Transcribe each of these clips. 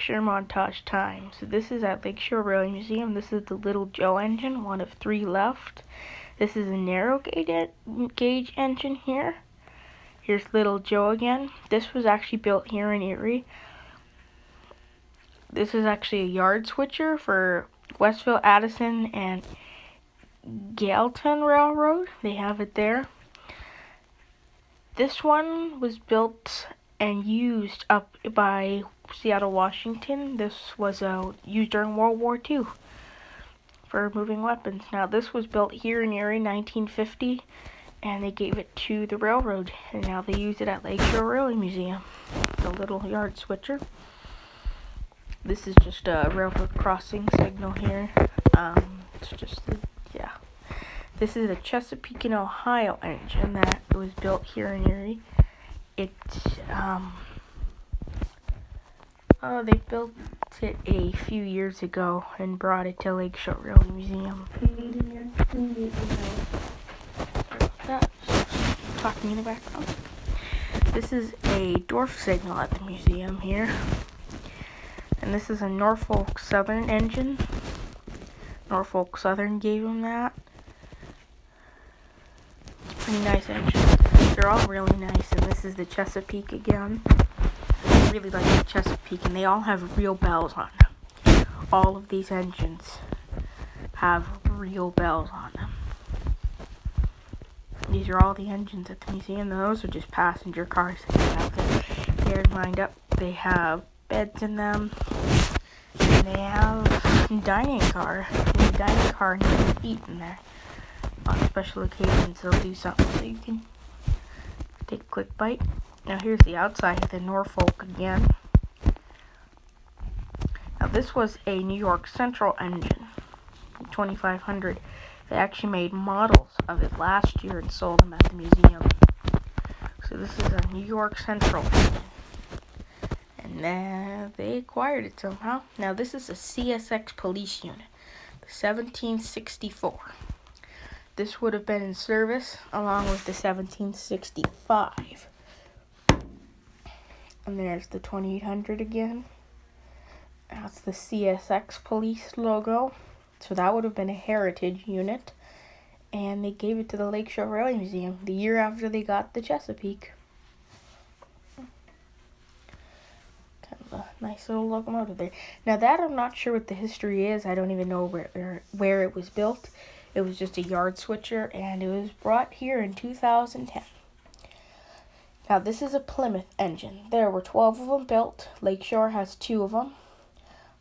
picture montage time. So this is at Lakeshore Railway Museum. This is the Little Joe engine, one of 3 left. This is a narrow gauge engine here. Here's Little Joe again. This was actually built here in Erie. This is actually a yard switcher for Westville, Addison, and Gailton Railroad. They have it there. This one was built and used up by Seattle, Washington. This was used during World War II for moving weapons. Now this was built here in Erie, 1950, and they gave it to the railroad, and now they use it at Lakeshore Railway Museum. The little yard switcher. This is just a railroad crossing signal here. This is a Chesapeake and Ohio engine that was built here in Erie. They built it a few years ago and brought it to Lakeshore Railway Museum. Talking in the background. This is a dwarf signal at the museum here. And this is a Norfolk Southern engine. Norfolk Southern gave them that. Pretty nice engines. They're all really nice. And this is the Chesapeake again. I really like the Chesapeake, and they all have real bells on them. All of these engines have real bells on them. These are all the engines at the museum. Those are just passenger cars that they have there lined up. They have beds in them, and they have a dining car. And the dining car needs to eat in there. On special occasions, they'll do something so you can take a quick bite. Now here's the outside of the Norfolk again. Now this was a New York Central engine, 2500. They actually made models of it last year and sold them at the museum. So this is a New York Central engine. And they acquired it somehow. Now this is a CSX police unit, the 1764. This would have been in service along with the 1765. And there's the 2800 again. That's the CSX police logo. So that would have been a heritage unit. And they gave it to the Lakeshore Railway Museum the year after they got the Chesapeake. Kind of a nice little locomotive there. Now that I'm not sure what the history is. I don't even know where it was built. It was just a yard switcher, and it was brought here in 2010. Now this is a Plymouth engine. There were 12 of them built. Lakeshore has 2 of them.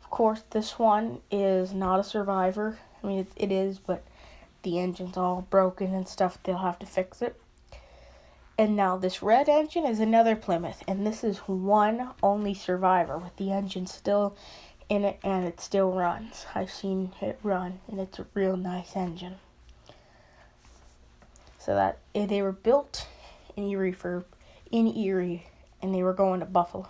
Of course, this one is not a survivor. I mean, it is, but the engine's all broken and stuff. They'll have to fix it. And now this red engine is another Plymouth, and this is one only survivor with the engine still in it, and it still runs. I've seen it run, and it's a real nice engine. So that they were built in Erie, and they were going to Buffalo.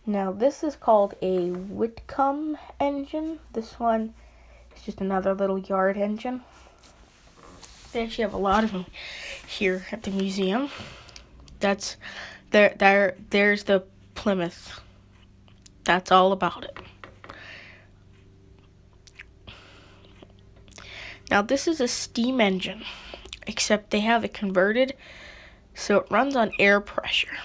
Now this is called a Whitcomb engine. This one is just another little yard engine. They actually have a lot of them here at the museum. There's the Plymouth. That's all about it. Now this is a steam engine, except they have it converted so it runs on air pressure.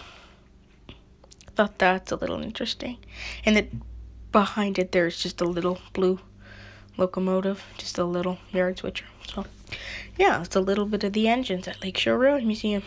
Thought that's a little interesting. And behind it there's just a little blue locomotive, just a little yard switcher. So yeah, it's a little bit of the engines at Lakeshore Railway Museum.